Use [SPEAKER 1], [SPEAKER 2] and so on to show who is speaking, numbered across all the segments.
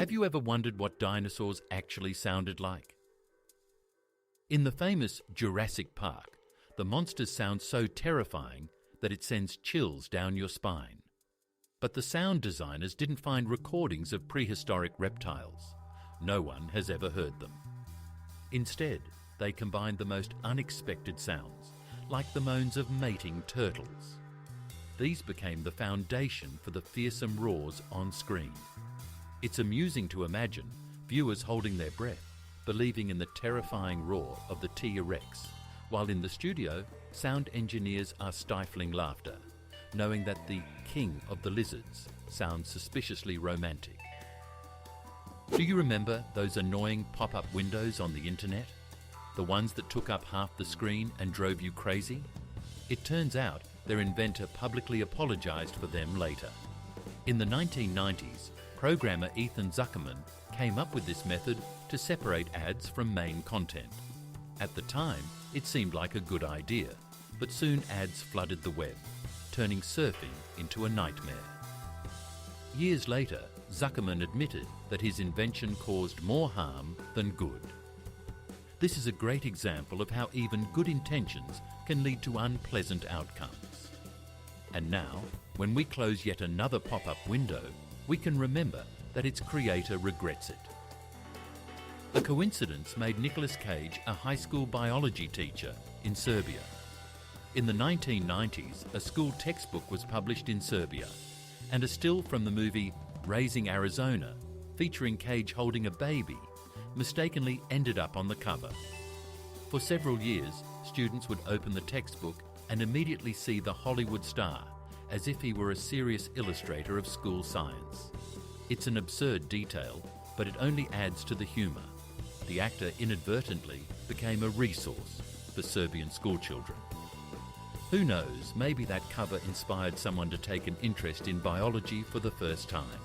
[SPEAKER 1] Have you ever wondered what dinosaurs actually sounded like? In the famous Jurassic Park, the monsters sound so terrifying that it sends chills down your spine. But the sound designers didn't find recordings of prehistoric reptiles. No one has ever heard them. Instead, they combined the most unexpected sounds, like the moans of mating turtles. These became the foundation for the fearsome roars on screen. It's amusing to imagine viewers holding their breath, believing in the terrifying roar of the T-Rex, while in the studio, sound engineers are stifling laughter, knowing that the king of the lizards sounds suspiciously romantic. Do you remember those annoying pop-up windows on the internet? The ones that took up half the screen and drove you crazy? It turns out their inventor publicly apologized for them later. In the 1990s, programmer Ethan Zuckerman came up with this method to separate ads from main content. At the time, it seemed like a good idea, but soon ads flooded the web, turning surfing into a nightmare. Years later, Zuckerman admitted that his invention caused more harm than good. This is a great example of how even good intentions can lead to unpleasant outcomes. And now, when we close yet another pop-up window, we can remember that its creator regrets it. A coincidence made Nicolas Cage a high school biology teacher in Serbia. In the 1990s, a school textbook was published in Serbia, and a still from the movie Raising Arizona, featuring Cage holding a baby, mistakenly ended up on the cover. For several years, students would open the textbook and immediately see the Hollywood star, as if he were a serious illustrator of school science. It's an absurd detail, but it only adds to the humour. The actor inadvertently became a resource for Serbian schoolchildren. Who knows, maybe that cover inspired someone to take an interest in biology for the first time.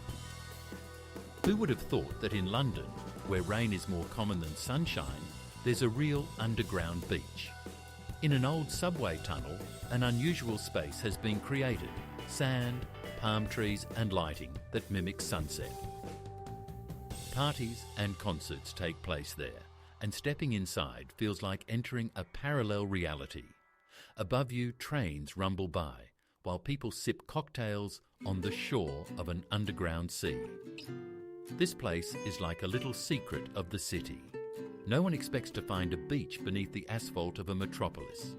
[SPEAKER 1] Who would have thought that in London, where rain is more common than sunshine, there's a real underground beach? In an old subway tunnel, an unusual space has been created: sand, palm trees and lighting that mimics sunset. Parties and concerts take place there, and stepping inside feels like entering a parallel reality. Above you, trains rumble by, while people sip cocktails on the shore of an underground sea. This place is like a little secret of the city. No one expects to find a beach beneath the asphalt of a metropolis.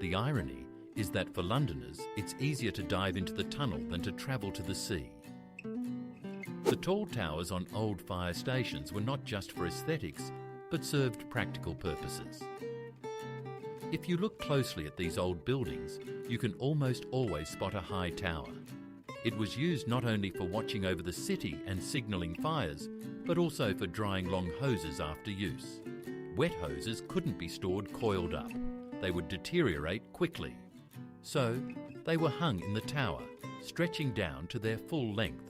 [SPEAKER 1] The irony is that for Londoners, it's easier to dive into the tunnel than to travel to the sea. The tall towers on old fire stations were not just for aesthetics, but served practical purposes. If you look closely at these old buildings, you can almost always spot a high tower. It was used not only for watching over the city and signalling fires, but also for drying long hoses after use. Wet hoses couldn't be stored coiled up. They would deteriorate quickly. So, they were hung in the tower, stretching down to their full length.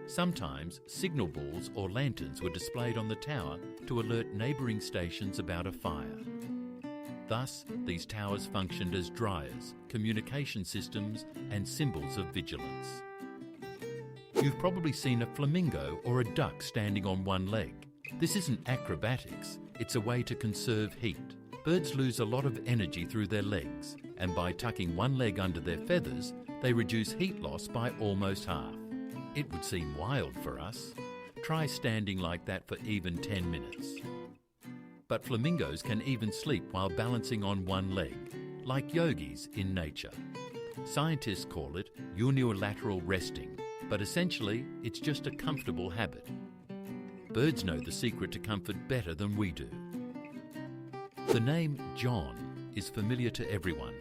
[SPEAKER 1] Sometimes, signal balls or lanterns were displayed on the tower to alert neighbouring stations about a fire. Thus, these towers functioned as dryers, communication systems, and symbols of vigilance. You've probably seen a flamingo or a duck standing on one leg. This isn't acrobatics, it's a way to conserve heat. Birds lose a lot of energy through their legs, and by tucking one leg under their feathers, they reduce heat loss by almost half. It would seem wild for us. Try standing like that for even 10 minutes. But flamingos can even sleep while balancing on one leg, like yogis in nature. Scientists call it unilateral resting, but essentially it's just a comfortable habit. Birds know the secret to comfort better than we do. The name John is familiar to everyone,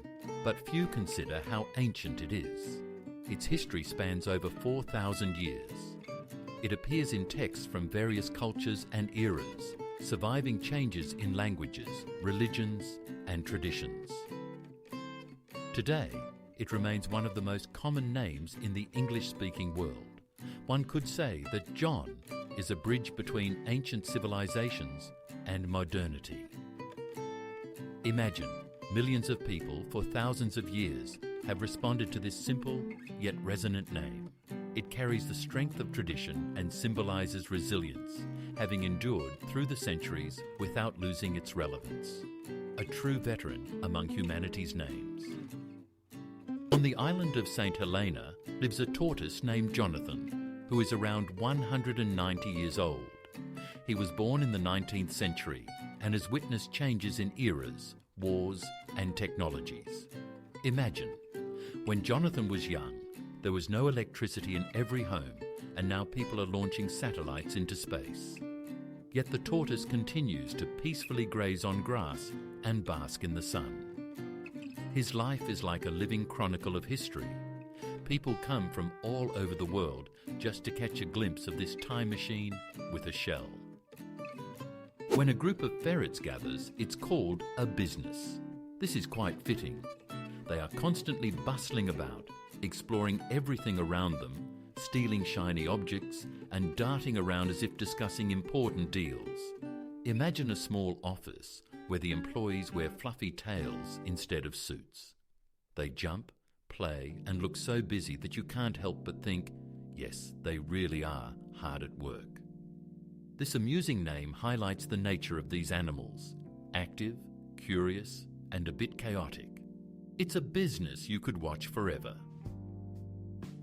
[SPEAKER 1] but few consider how ancient it is. Its history spans over 4,000 years. It appears in texts from various cultures and eras, surviving changes in languages, religions, and traditions. Today, it remains one of the most common names in the English-speaking world. One could say that John is a bridge between ancient civilizations and modernity. Imagine, millions of people for thousands of years have responded to this simple yet resonant name. It carries the strength of tradition and symbolises resilience, having endured through the centuries without losing its relevance. A true veteran among humanity's names. On the island of St. Helena lives a tortoise named Jonathan, who is around 190 years old. He was born in the 19th century and has witnessed changes in eras, wars and technologies. Imagine, when Jonathan was young, there was no electricity in every home, and now people are launching satellites into space. Yet the tortoise continues to peacefully graze on grass and bask in the sun. His life is like a living chronicle of history. People come from all over the world just to catch a glimpse of this time machine with a shell. When a group of ferrets gathers, it's called a business. This is quite fitting. They are constantly bustling about, exploring everything around them, stealing shiny objects and darting around as if discussing important deals. Imagine a small office where the employees wear fluffy tails instead of suits. They jump, play and look so busy that you can't help but think, yes, they really are hard at work. This amusing name highlights the nature of these animals, active, curious and a bit chaotic. It's a business you could watch forever.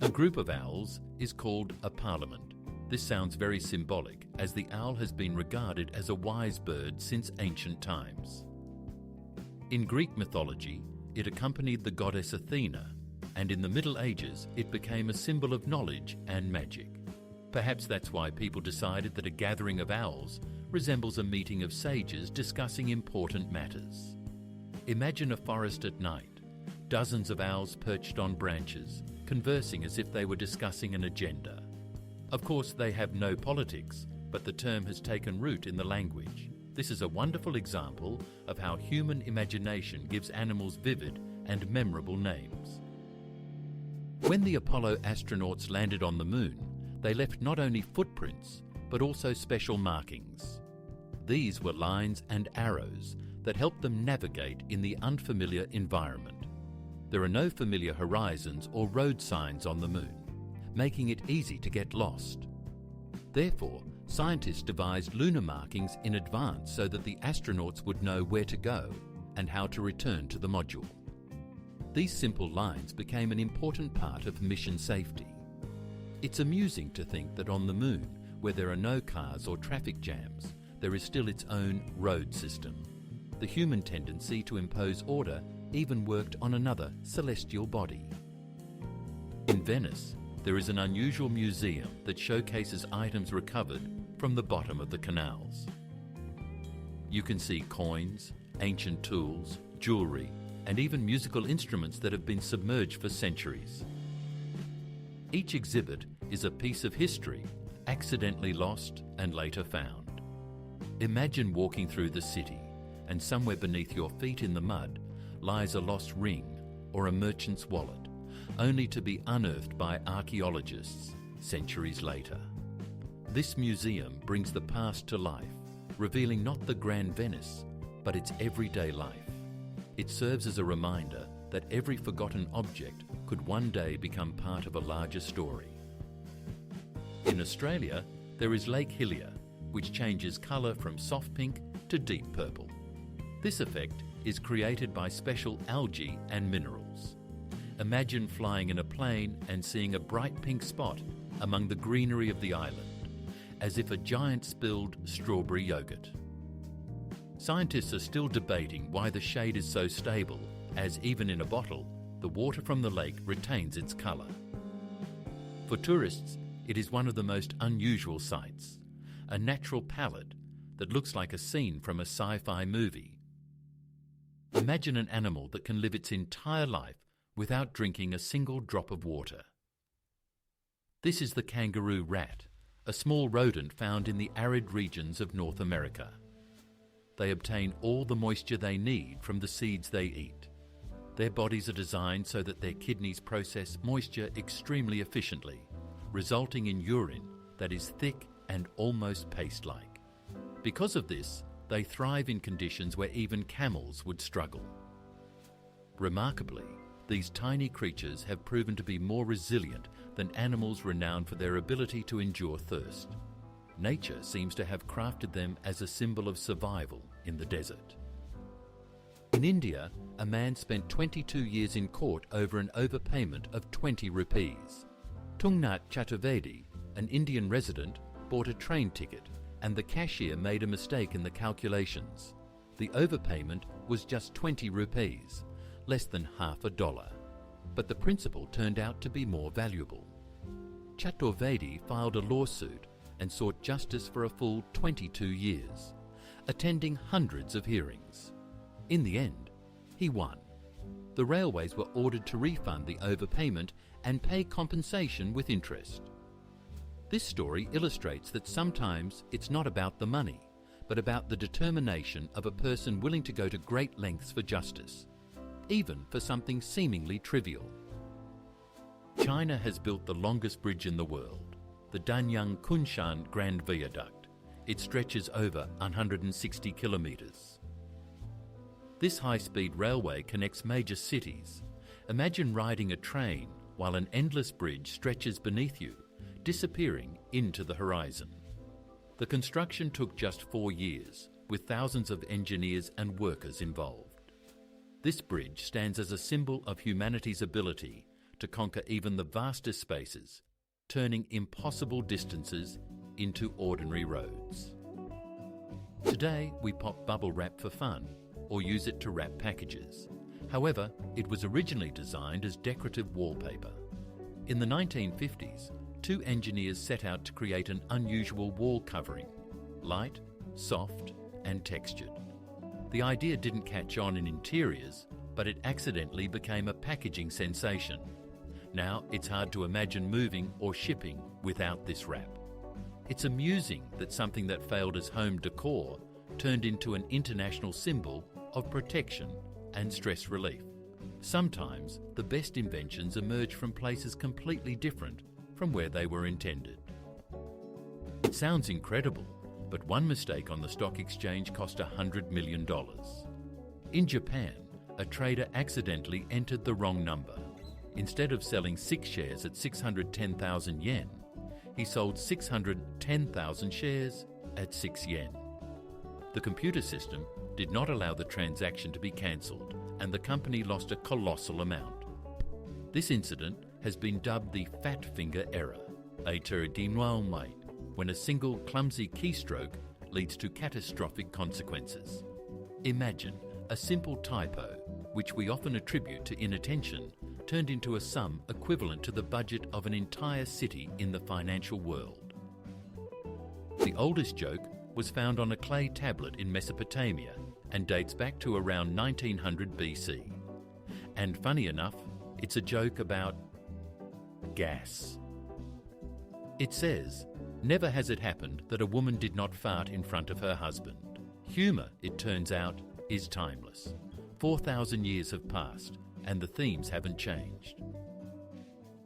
[SPEAKER 1] A group of owls is called a parliament. This sounds very symbolic, as the owl has been regarded as a wise bird since ancient times. In Greek mythology, it accompanied the goddess Athena, and in the Middle Ages it became a symbol of knowledge and magic. Perhaps that's why people decided that a gathering of owls resembles a meeting of sages discussing important matters. Imagine a forest at night, dozens of owls perched on branches, conversing as if they were discussing an agenda. Of course, they have no politics, but the term has taken root in the language. This is a wonderful example of how human imagination gives animals vivid and memorable names. When the Apollo astronauts landed on the moon, they left not only footprints, but also special markings. These were lines and arrows that helped them navigate in the unfamiliar environment. There are no familiar horizons or road signs on the moon, making it easy to get lost. Therefore, scientists devised lunar markings in advance so that the astronauts would know where to go and how to return to the module. These simple lines became an important part of mission safety. It's amusing to think that on the moon, where there are no cars or traffic jams, there is still its own road system. The human tendency to impose order even worked on another celestial body. In Venice, there is an unusual museum that showcases items recovered from the bottom of the canals. You can see coins, ancient tools, jewellery, and even musical instruments that have been submerged for centuries. Each exhibit is a piece of history, accidentally lost and later found. Imagine walking through the city, and somewhere beneath your feet in the mud lies a lost ring or a merchant's wallet, only to be unearthed by archaeologists centuries later. This museum brings the past to life, revealing not the grand Venice, but its everyday life. It serves as a reminder that every forgotten object could one day become part of a larger story. In Australia, there is Lake Hillier, which changes colour from soft pink to deep purple. This effect is created by special algae and minerals. Imagine flying in a plane and seeing a bright pink spot among the greenery of the island, as if a giant spilled strawberry yogurt. Scientists are still debating why the shade is so stable, as even in a bottle, the water from the lake retains its colour. For tourists, it is one of the most unusual sights, a natural palette that looks like a scene from a sci-fi movie. Imagine an animal that can live its entire life without drinking a single drop of water. This is the kangaroo rat, a small rodent found in the arid regions of North America. They obtain all the moisture they need from the seeds they eat. Their bodies are designed so that their kidneys process moisture extremely efficiently, resulting in urine that is thick and almost paste-like. Because of this, they thrive in conditions where even camels would struggle. Remarkably, these tiny creatures have proven to be more resilient than animals renowned for their ability to endure thirst. Nature seems to have crafted them as a symbol of survival in the desert. In India, a man spent 22 years in court over an overpayment of 20 rupees. Tungnath Chaturvedi, an Indian resident, bought a train ticket and the cashier made a mistake in the calculations. The overpayment was just 20 rupees, less than half a dollar. But the principle turned out to be more valuable. Chaturvedi filed a lawsuit and sought justice for a full 22 years, attending hundreds of hearings. In the end, he won. The railways were ordered to refund the overpayment and pay compensation with interest. This story illustrates that sometimes it's not about the money, but about the determination of a person willing to go to great lengths for justice, even for something seemingly trivial. China has built the longest bridge in the world, the Danyang-Kunshan Grand Viaduct. It stretches over 160 kilometres. This high-speed railway connects major cities. Imagine riding a train while an endless bridge stretches beneath you, disappearing into the horizon. The construction took just 4 years, with thousands of engineers and workers involved. This bridge stands as a symbol of humanity's ability to conquer even the vastest spaces, turning impossible distances into ordinary roads. Today, we pop bubble wrap for fun, or use it to wrap packages. However, it was originally designed as decorative wallpaper. In the 1950s, 2 engineers set out to create an unusual wall covering, light, soft, and textured. The idea didn't catch on in interiors, but it accidentally became a packaging sensation. Now it's hard to imagine moving or shipping without this wrap. It's amusing that something that failed as home decor turned into an international symbol of protection and stress relief. Sometimes the best inventions emerge from places completely different from where they were intended. It sounds incredible, but one mistake on the stock exchange cost $100 million. In Japan, a trader accidentally entered the wrong number. Instead of selling 6 shares at 610,000 yen, he sold 610,000 shares at 6 yen. The computer system did not allow the transaction to be cancelled, and the company lost a colossal amount. This incident has been dubbed the fat finger error, a denouement, when a single clumsy keystroke leads to catastrophic consequences. Imagine a simple typo, which we often attribute to inattention, turned into a sum equivalent to the budget of an entire city in the financial world. The oldest joke was found on a clay tablet in Mesopotamia and dates back to around 1900 BC. And funny enough, it's a joke about gas. It says, "Never has it happened that a woman did not fart in front of her husband." Humour, it turns out, is timeless. 4,000 years have passed, and the themes haven't changed.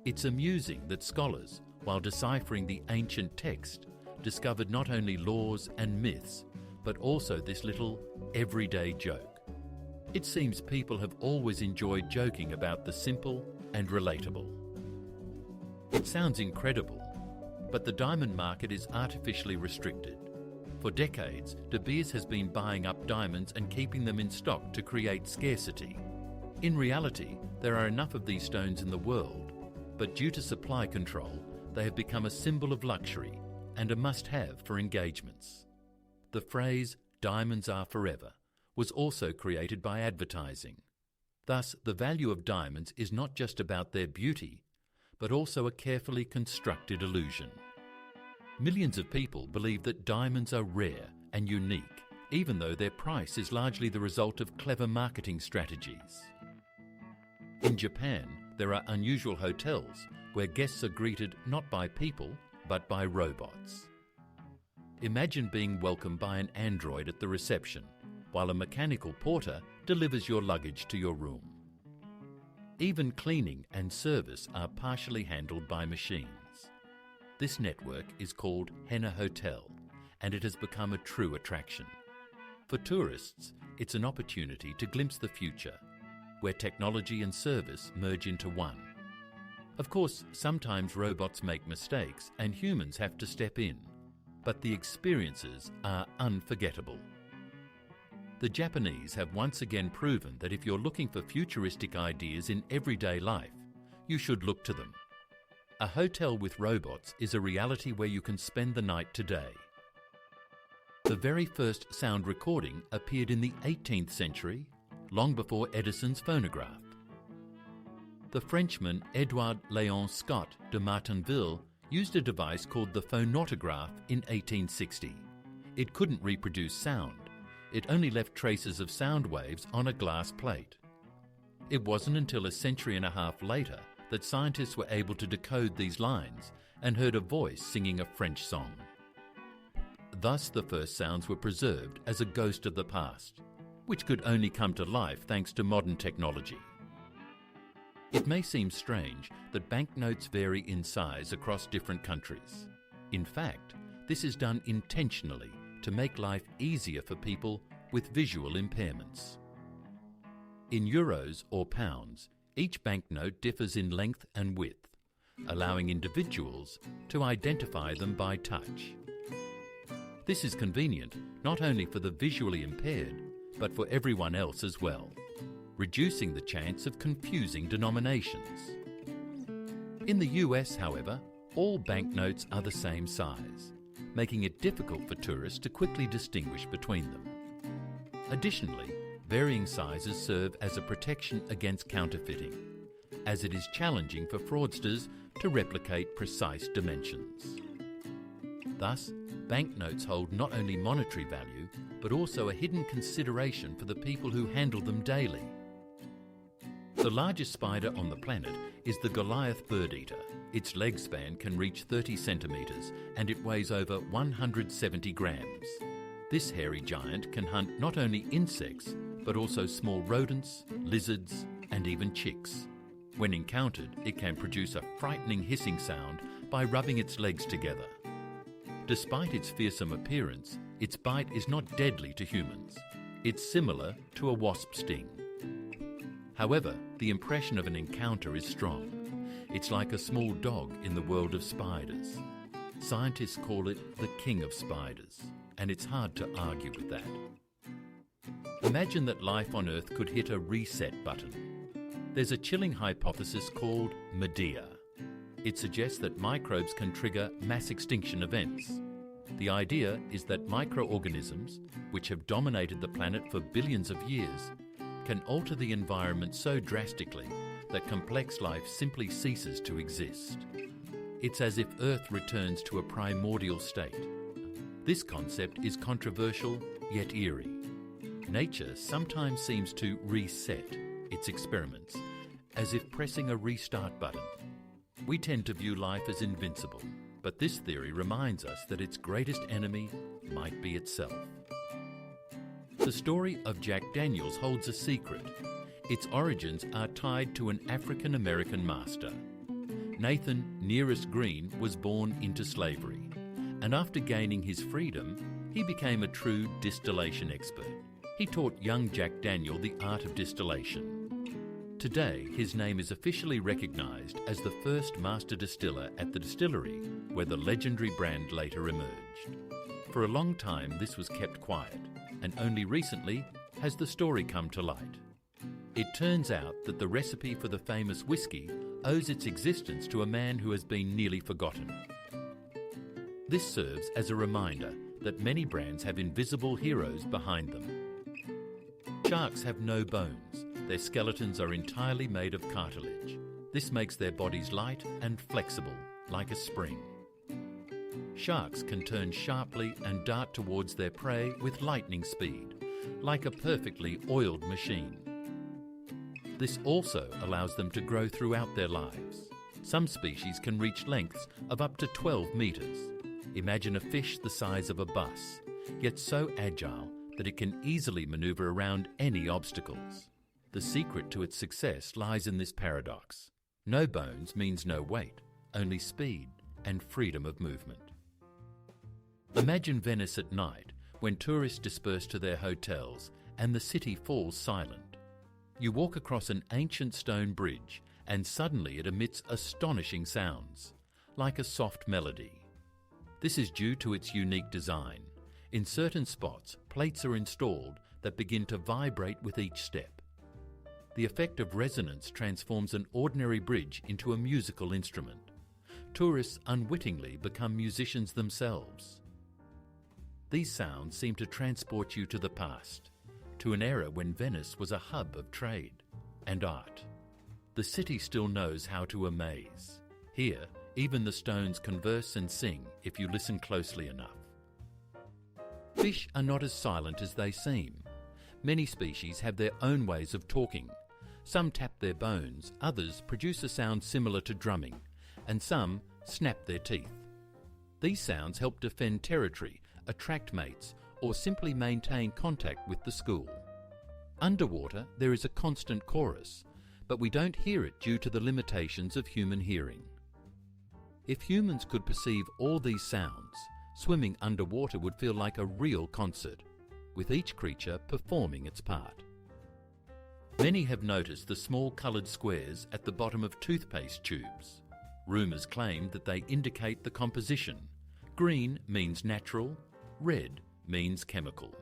[SPEAKER 1] It's amusing that scholars, while deciphering the ancient text, discovered not only laws and myths, but also this little everyday joke. It seems people have always enjoyed joking about the simple and relatable. It sounds incredible, but the diamond market is artificially restricted. For decades, De Beers has been buying up diamonds and keeping them in stock to create scarcity. In reality, there are enough of these stones in the world, but due to supply control, they have become a symbol of luxury and a must-have for engagements. The phrase, "diamonds are forever," was also created by advertising. Thus, the value of diamonds is not just about their beauty, but also a carefully constructed illusion. Millions of people believe that diamonds are rare and unique, even though their price is largely the result of clever marketing strategies. In Japan, there are unusual hotels where guests are greeted not by people, but by robots. Imagine being welcomed by an android at the reception, while a mechanical porter delivers your luggage to your room. Even cleaning and service are partially handled by machines. This network is called Henna Hotel, and it has become a true attraction. For tourists, it's an opportunity to glimpse the future. where technology and service merge into one. Of course, sometimes robots make mistakes and humans have to step in, but the experiences are unforgettable. The Japanese have once again proven that if you're looking for futuristic ideas in everyday life, you should look to them. A hotel with robots is a reality where you can spend the night today. The very first sound recording appeared in the 18th century, long before Edison's phonograph. The Frenchman Edouard Léon Scott de Martinville used a device called the phonautograph in 1860. It couldn't reproduce sound. It only left traces of sound waves on a glass plate. It wasn't until a century and a half later that scientists were able to decode these lines and heard a voice singing a French song. Thus the first sounds were preserved as a ghost of the past, which could only come to life thanks to modern technology. It may seem strange that banknotes vary in size across different countries. In fact, this is done intentionally to make life easier for people with visual impairments. In euros or pounds, each banknote differs in length and width, allowing individuals to identify them by touch. This is convenient not only for the visually impaired, but for everyone else as well, reducing the chance of confusing denominations. In the US, however, all banknotes are the same size, making it difficult for tourists to quickly distinguish between them. Additionally, varying sizes serve as a protection against counterfeiting, as it is challenging for fraudsters to replicate precise dimensions. Thus, banknotes hold not only monetary value, but also a hidden consideration for the people who handle them daily. The largest spider on the planet is the Goliath birdeater. Its leg span can reach 30 centimetres and it weighs over 170 grams. This hairy giant can hunt not only insects, but also small rodents, lizards, and even chicks. When encountered, it can produce a frightening hissing sound by rubbing its legs together. Despite its fearsome appearance, its bite is not deadly to humans. It's similar to a wasp sting. However, the impression of an encounter is strong. It's like a small dog in the world of spiders. Scientists call it the king of spiders, and it's hard to argue with that. Imagine that life on Earth could hit a reset button. There's a chilling hypothesis called Medea. It suggests that microbes can trigger mass extinction events. The idea is that microorganisms, which have dominated the planet for billions of years, can alter the environment so drastically that complex life simply ceases to exist. It's as if Earth returns to a primordial state. This concept is controversial yet eerie. Nature sometimes seems to reset its experiments, as if pressing a restart button. We tend to view life as invincible, but this theory reminds us that its greatest enemy might be itself. The story of Jack Daniels holds a secret. Its origins are tied to an African-American master. Nathan Nearest Green was born into slavery, and after gaining his freedom, he became a true distillation expert. He taught young Jack Daniel the art of distillation. Today, his name is officially recognized as the first master distiller at the distillery, where the legendary brand later emerged. For a long time, this was kept quiet, and only recently has the story come to light. It turns out that the recipe for the famous whiskey owes its existence to a man who has been nearly forgotten. This serves as a reminder that many brands have invisible heroes behind them. Sharks have no bones. Their skeletons are entirely made of cartilage. This makes their bodies light and flexible, like a spring. Sharks can turn sharply and dart towards their prey with lightning speed, like a perfectly oiled machine. This also allows them to grow throughout their lives. Some species can reach lengths of up to 12 meters. Imagine a fish the size of a bus, yet so agile that it can easily maneuver around any obstacles. The secret to its success lies in this paradox. No bones means no weight, only speed and freedom of movement. Imagine Venice at night, when tourists disperse to their hotels and the city falls silent. You walk across an ancient stone bridge and suddenly it emits astonishing sounds, like a soft melody. This is due to its unique design. In certain spots, plates are installed that begin to vibrate with each step. The effect of resonance transforms an ordinary bridge into a musical instrument. Tourists unwittingly become musicians themselves. These sounds seem to transport you to the past, to an era when Venice was a hub of trade and art. The city still knows how to amaze. Here, even the stones converse and sing if you listen closely enough. Fish are not as silent as they seem. Many species have their own ways of talking. Some tap their bones, others produce a sound similar to drumming, and some snap their teeth. These sounds help defend territory, attract mates, or simply maintain contact with the school. Underwater, there is a constant chorus, but we don't hear it due to the limitations of human hearing. If humans could perceive all these sounds, swimming underwater would feel like a real concert, with each creature performing its part. Many have noticed the small coloured squares at the bottom of toothpaste tubes. Rumours claim that they indicate the composition. Green means natural, red means chemical.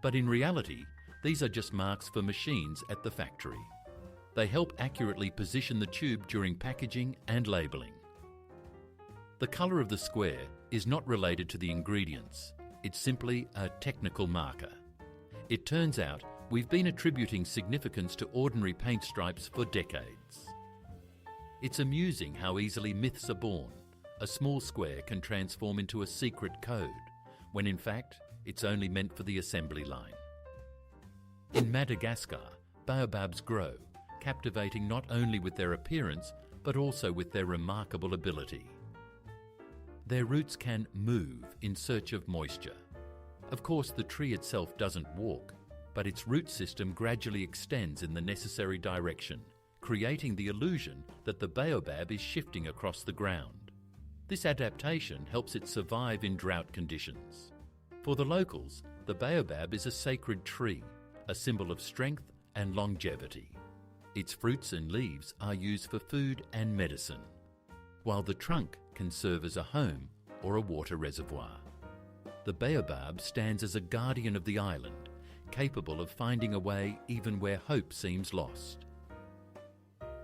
[SPEAKER 1] But in reality, these are just marks for machines at the factory. They help accurately position the tube during packaging and labelling. The colour of the square is not related to the ingredients. It's simply a technical marker. It turns out we've been attributing significance to ordinary paint stripes for decades. It's amusing how easily myths are born. A small square can transform into a secret code, when in fact it's only meant for the assembly line. In Madagascar, baobabs grow, captivating not only with their appearance, but also with their remarkable ability. Their roots can move in search of moisture. Of course, the tree itself doesn't walk, but its root system gradually extends in the necessary direction, creating the illusion that the baobab is shifting across the ground. This adaptation helps it survive in drought conditions. For the locals, the baobab is a sacred tree, a symbol of strength and longevity. Its fruits and leaves are used for food and medicine, while the trunk can serve as a home or a water reservoir. The baobab stands as a guardian of the island, capable of finding a way even where hope seems lost.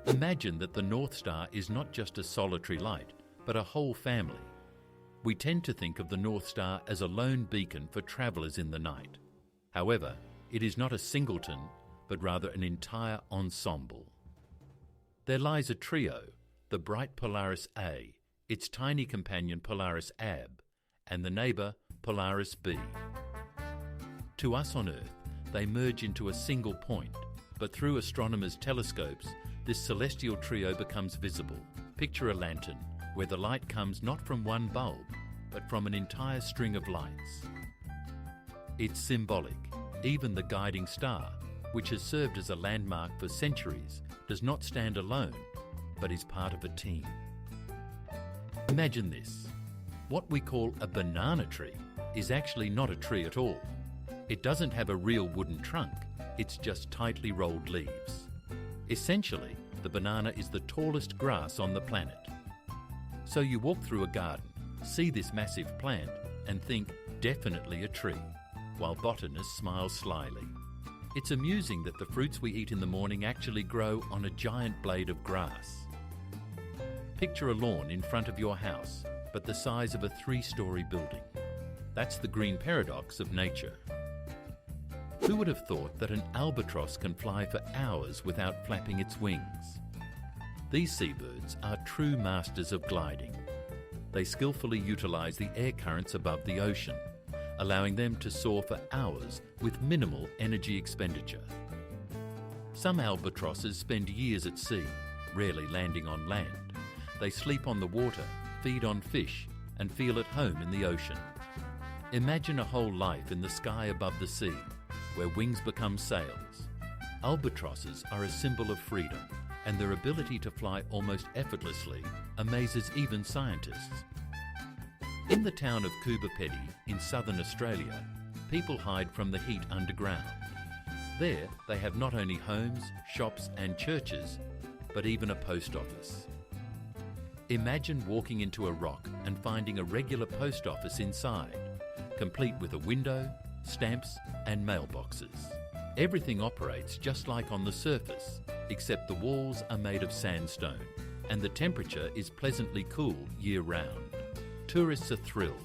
[SPEAKER 1] Imagine that the North Star is not just a solitary light, but a whole family. We tend to think of the North Star as a lone beacon for travellers in the night. However, it is not a singleton, but rather an entire ensemble. There lies a trio, the bright Polaris A, its tiny companion Polaris AB, and the neighbour Polaris B. To us on Earth, they merge into a single point, but through astronomers' telescopes, this celestial trio becomes visible. Picture a lantern, where the light comes not from one bulb, but from an entire string of lights. It's symbolic. Even the guiding star, which has served as a landmark for centuries, does not stand alone, but is part of a team. Imagine this. What we call a banana tree is actually not a tree at all. It doesn't have a real wooden trunk, it's just tightly rolled leaves. Essentially, the banana is the tallest grass on the planet. So you walk through a garden, see this massive plant, and think, definitely a tree, while botanists smile slyly. It's amusing that the fruits we eat in the morning actually grow on a giant blade of grass. Picture a lawn in front of your house, but the size of a 3-story building. That's the green paradox of nature. Who would have thought that an albatross can fly for hours without flapping its wings? These seabirds are true masters of gliding. They skillfully utilise the air currents above the ocean, allowing them to soar for hours with minimal energy expenditure. Some albatrosses spend years at sea, rarely landing on land. They sleep on the water, feed on fish, and feel at home in the ocean. Imagine a whole life in the sky above the sea, where wings become sails. Albatrosses are a symbol of freedom, and their ability to fly almost effortlessly amazes even scientists. In the town of Coobapedy in southern Australia, people hide from the heat underground. There, they have not only homes, shops and churches, but even a post office. Imagine walking into a rock and finding a regular post office inside, complete with a window, stamps and mailboxes. Everything operates just like on the surface, except the walls are made of sandstone and the temperature is pleasantly cool year-round. Tourists are thrilled.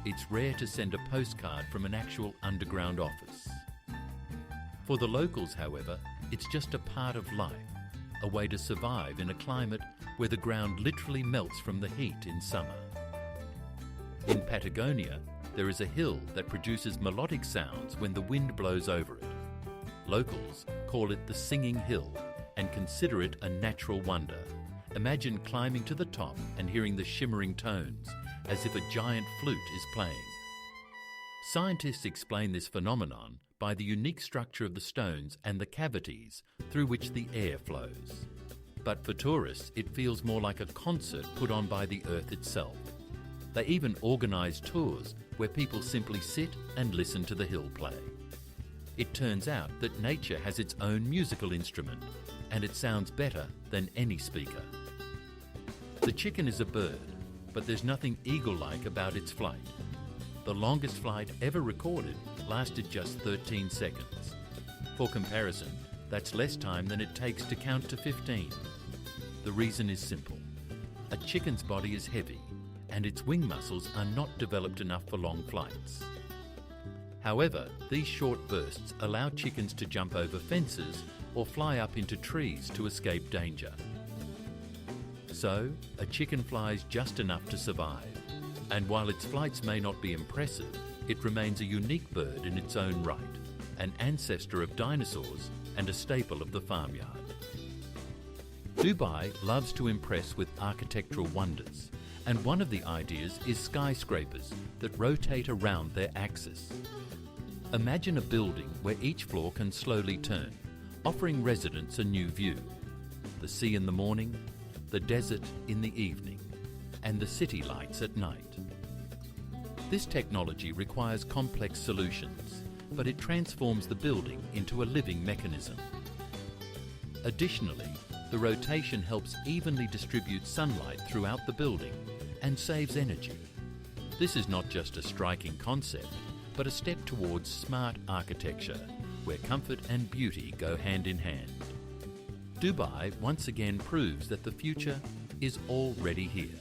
[SPEAKER 1] It's rare to send a postcard from an actual underground office. For the locals, however, it's just a part of life, a way to survive in a climate where the ground literally melts from the heat in summer. In Patagonia, there is a hill that produces melodic sounds when the wind blows over it. Locals call it the Singing Hill and consider it a natural wonder. Imagine climbing to the top and hearing the shimmering tones, as if a giant flute is playing. Scientists explain this phenomenon by the unique structure of the stones and the cavities through which the air flows. But for tourists, it feels more like a concert put on by the earth itself. They even organise tours where people simply sit and listen to the hill play. It turns out that nature has its own musical instrument, and it sounds better than any speaker. The chicken is a bird, but there's nothing eagle-like about its flight. The longest flight ever recorded lasted just 13 seconds. For comparison, that's less time than it takes to count to 15. The reason is simple. A chicken's body is heavy, and its wing muscles are not developed enough for long flights. However, these short bursts allow chickens to jump over fences or fly up into trees to escape danger. So, a chicken flies just enough to survive, and while its flights may not be impressive, it remains a unique bird in its own right, an ancestor of dinosaurs and a staple of the farmyard. Dubai loves to impress with architectural wonders, and one of the ideas is skyscrapers that rotate around their axis. Imagine a building where each floor can slowly turn, offering residents a new view. The sea in the morning, the desert in the evening, and the city lights at night. This technology requires complex solutions, but it transforms the building into a living mechanism. Additionally, the rotation helps evenly distribute sunlight throughout the building and saves energy. This is not just a striking concept, but a step towards smart architecture, where comfort and beauty go hand in hand. Dubai once again proves that the future is already here.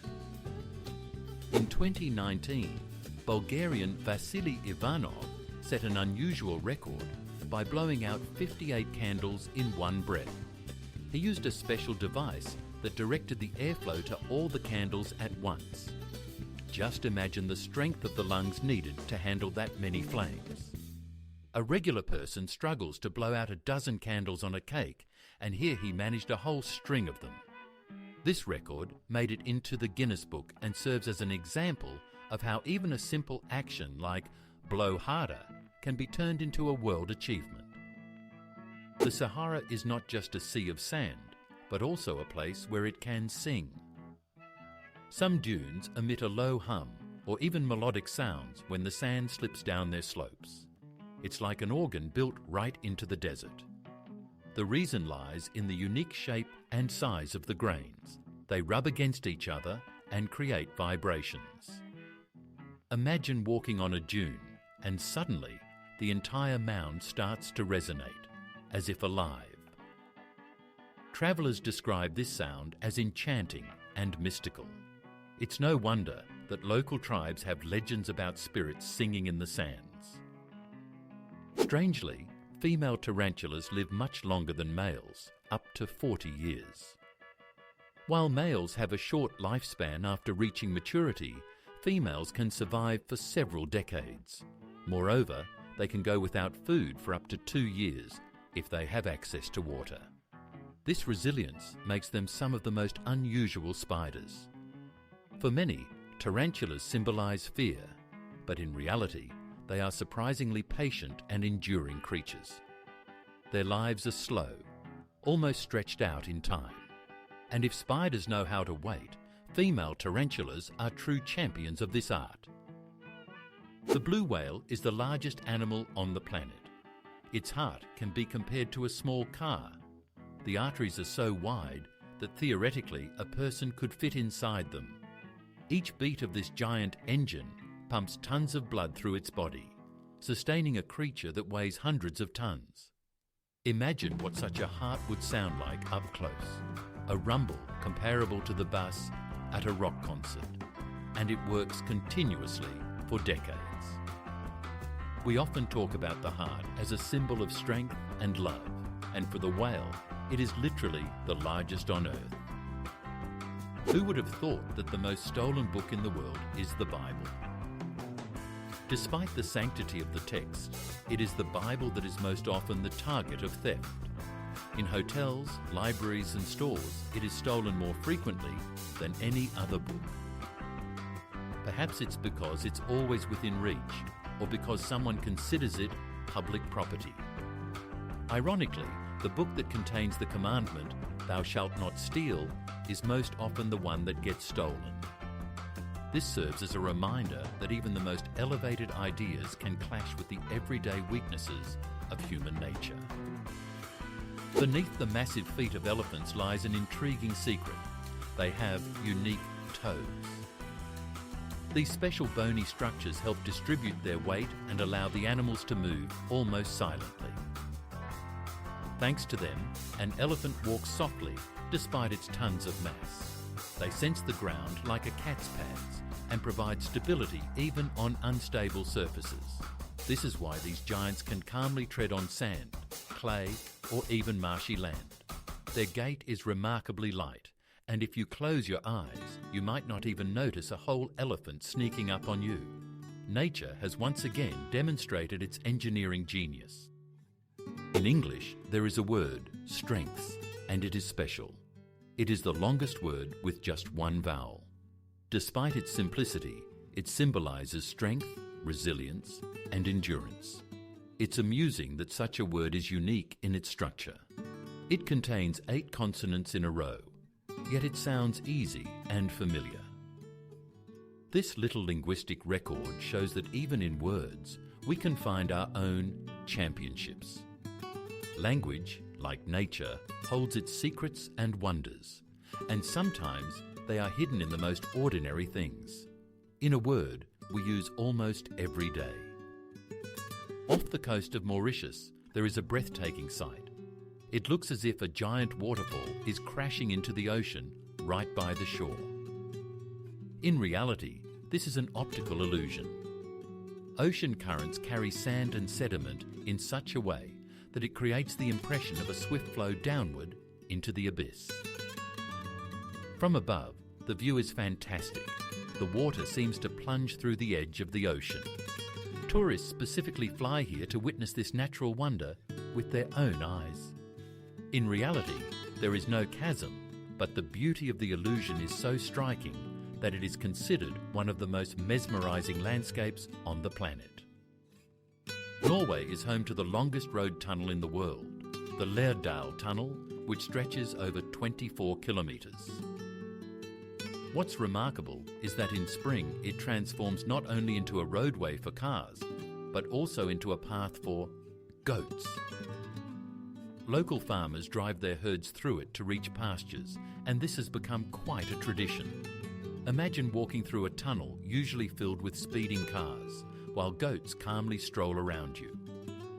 [SPEAKER 1] In 2019, Bulgarian Vasily Ivanov set an unusual record by blowing out 58 candles in one breath. He used a special device that directed the airflow to all the candles at once. Just imagine the strength of the lungs needed to handle that many flames. A regular person struggles to blow out a dozen candles on a cake, and here he managed a whole string of them. This record made it into the Guinness Book and serves as an example of how even a simple action like blow harder can be turned into a world achievement. The Sahara is not just a sea of sand, but also a place where it can sing. Some dunes emit a low hum or even melodic sounds when the sand slips down their slopes. It's like an organ built right into the desert. The reason lies in the unique shape and size of the grains. They rub against each other and create vibrations. Imagine walking on a dune and suddenly the entire mound starts to resonate, as if alive. Travellers describe this sound as enchanting and mystical. It's no wonder that local tribes have legends about spirits singing in the sands. Strangely, female tarantulas live much longer than males, up to 40 years. While males have a short lifespan after reaching maturity, females can survive for several decades. Moreover, they can go without food for up to 2 years if they have access to water. This resilience makes them some of the most unusual spiders. For many, tarantulas symbolize fear, but in reality, they are surprisingly patient and enduring creatures. Their lives are slow, almost stretched out in time. And if spiders know how to wait, female tarantulas are true champions of this art. The blue whale is the largest animal on the planet. Its heart can be compared to a small car. The arteries are so wide that theoretically a person could fit inside them. Each beat of this giant engine pumps tons of blood through its body, sustaining a creature that weighs hundreds of tons. Imagine what such a heart would sound like up close. A rumble comparable to the bass at a rock concert. And it works continuously for decades. We often talk about the heart as a symbol of strength and love, and for the whale, it is literally the largest on earth. Who would have thought that the most stolen book in the world is the Bible? Despite the sanctity of the text, it is the Bible that is most often the target of theft. In hotels, libraries and stores, it is stolen more frequently than any other book. Perhaps it's because it's always within reach, or because someone considers it public property. Ironically, the book that contains the commandment, "Thou shalt not steal," is most often the one that gets stolen. This serves as a reminder that even the most elevated ideas can clash with the everyday weaknesses of human nature. Beneath the massive feet of elephants lies an intriguing secret. They have unique toes. These special bony structures help distribute their weight and allow the animals to move almost silently. Thanks to them, an elephant walks softly despite its tons of mass. They sense the ground like a cat's pads and provide stability even on unstable surfaces. This is why these giants can calmly tread on sand, clay, or even marshy land. Their gait is remarkably light, and if you close your eyes, you might not even notice a whole elephant sneaking up on you. Nature has once again demonstrated its engineering genius. In English, there is a word, strength, and it is special. It is the longest word with just one vowel. Despite its simplicity, it symbolizes strength, resilience, and endurance. It's amusing that such a word is unique in its structure. It contains 8 consonants in a row, yet it sounds easy and familiar. This little linguistic record shows that even in words, we can find our own championships. Language, like nature, holds its secrets and wonders, and sometimes they are hidden in the most ordinary things. In a word, we use almost every day. Off the coast of Mauritius, there is a breathtaking sight. It looks as if a giant waterfall is crashing into the ocean right by the shore. In reality, this is an optical illusion. Ocean currents carry sand and sediment in such a way that it creates the impression of a swift flow downward into the abyss. From above, the view is fantastic. The water seems to plunge through the edge of the ocean. Tourists specifically fly here to witness this natural wonder with their own eyes. In reality, there is no chasm, but the beauty of the illusion is so striking that it is considered one of the most mesmerizing landscapes on the planet. Norway is home to the longest road tunnel in the world, the Lærdal Tunnel, which stretches over 24 kilometres. What's remarkable is that in spring it transforms not only into a roadway for cars, but also into a path for goats. Local farmers drive their herds through it to reach pastures, and this has become quite a tradition. Imagine walking through a tunnel usually filled with speeding cars, while goats calmly stroll around you.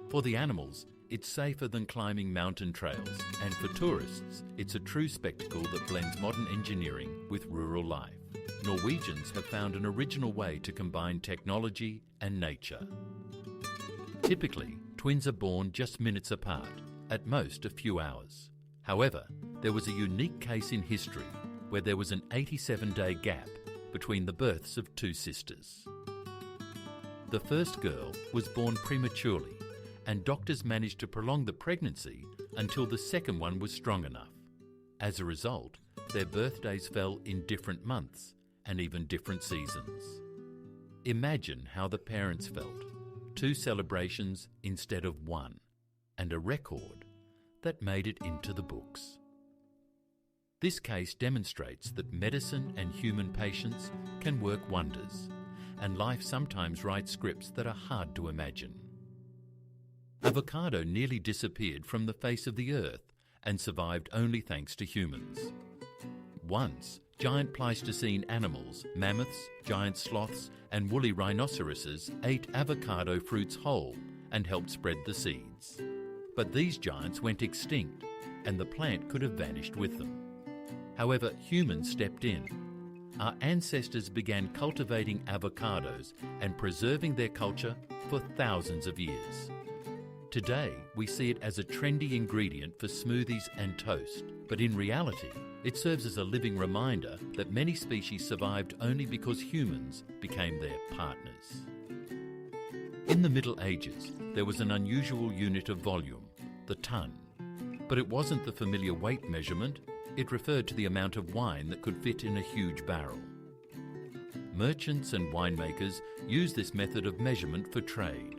[SPEAKER 1] For the animals, it's safer than climbing mountain trails, and for tourists, it's a true spectacle that blends modern engineering with rural life. Norwegians have found an original way to combine technology and nature. Typically, twins are born just minutes apart, at most a few hours. However, there was a unique case in history where there was an 87-day gap between the births of 2 sisters. The first girl was born prematurely, and doctors managed to prolong the pregnancy until the second one was strong enough. As a result, their birthdays fell in different months and even different seasons. Imagine how the parents felt. 2 celebrations instead of 1, and a record that made it into the books. This case demonstrates that medicine and human patience can work wonders, and life sometimes writes scripts that are hard to imagine. Avocado nearly disappeared from the face of the earth and survived only thanks to humans. Once, giant Pleistocene animals, mammoths, giant sloths and woolly rhinoceroses ate avocado fruits whole and helped spread the seeds. But these giants went extinct and the plant could have vanished with them. However, humans stepped in. Our ancestors began cultivating avocados and preserving their culture for thousands of years. Today, we see it as a trendy ingredient for smoothies and toast, but in reality, it serves as a living reminder that many species survived only because humans became their partners. In the Middle Ages, there was an unusual unit of volume, the ton. But it wasn't the familiar weight measurement, it referred to the amount of wine that could fit in a huge barrel. Merchants and winemakers used this method of measurement for trade.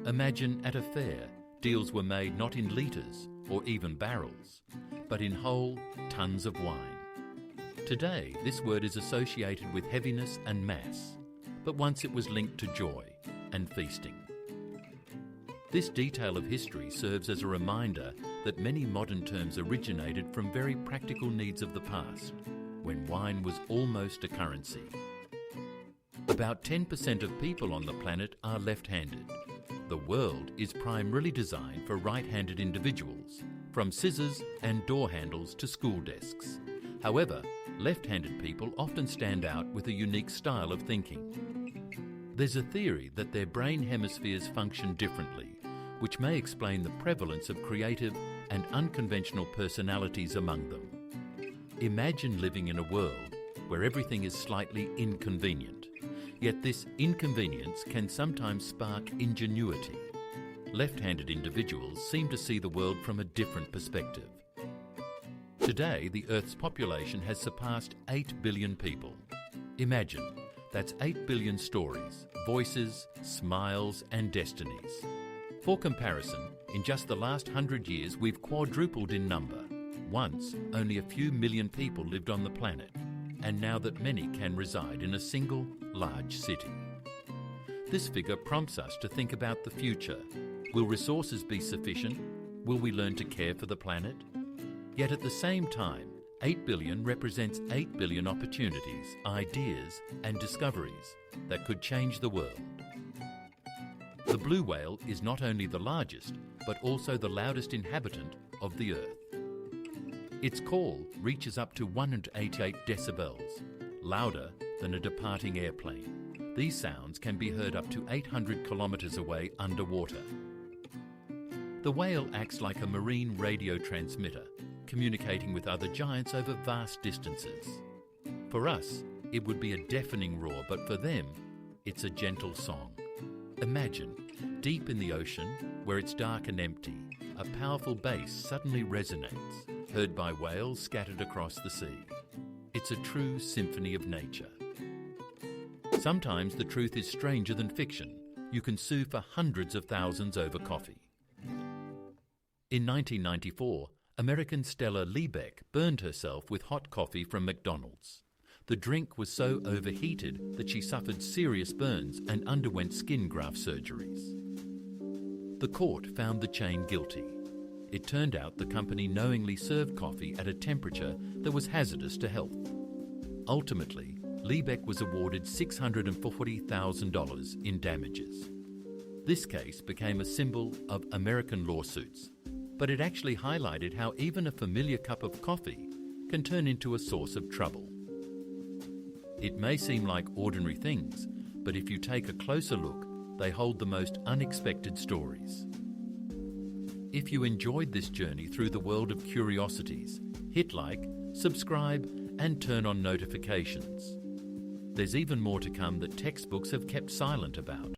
[SPEAKER 1] Imagine at a fair, deals were made not in litres or even barrels, but in whole tons of wine. Today, this word is associated with heaviness and mass, but once it was linked to joy and feasting. This detail of history serves as a reminder that many modern terms originated from very practical needs of the past, when wine was almost a currency. About 10% of people on the planet are left-handed. The world is primarily designed for right-handed individuals, from scissors and door handles to school desks. However, left-handed people often stand out with a unique style of thinking. There's a theory that their brain hemispheres function differently, which may explain the prevalence of creative and unconventional personalities among them. Imagine living in a world where everything is slightly inconvenient, yet this inconvenience can sometimes spark ingenuity. Left-handed individuals seem to see the world from a different perspective. Today, the Earth's population has surpassed 8 billion people. Imagine, that's 8 billion stories, voices, smiles and destinies. For comparison, in just the last 100 years, we've quadrupled in number. Once, only a few million people lived on the planet, and now that many can reside in a single, large city. This figure prompts us to think about the future. Will resources be sufficient? Will we learn to care for the planet? Yet at the same time, 8 billion represents 8 billion opportunities, ideas, and discoveries that could change the world. The blue whale is not only the largest, but also the loudest inhabitant of the Earth. Its call reaches up to 188 decibels, louder than a departing airplane. These sounds can be heard up to 800 kilometers away underwater. The whale acts like a marine radio transmitter, communicating with other giants over vast distances. For us, it would be a deafening roar, but for them, it's a gentle song. Imagine, deep in the ocean, where it's dark and empty, a powerful bass suddenly resonates, heard by whales scattered across the sea. It's a true symphony of nature. Sometimes the truth is stranger than fiction. You can sue for hundreds of thousands over coffee. In 1994, American Stella Liebeck burned herself with hot coffee from McDonald's. The drink was so overheated that she suffered serious burns and underwent skin graft surgeries. The court found the chain guilty. It turned out the company knowingly served coffee at a temperature that was hazardous to health. Ultimately, Liebeck was awarded $640,000 in damages. This case became a symbol of American lawsuits, but it actually highlighted how even a familiar cup of coffee can turn into a source of trouble. It may seem like ordinary things, but if you take a closer look, they hold the most unexpected stories. If you enjoyed this journey through the world of curiosities, hit like, subscribe, and turn on notifications. There's even more to come that textbooks have kept silent about.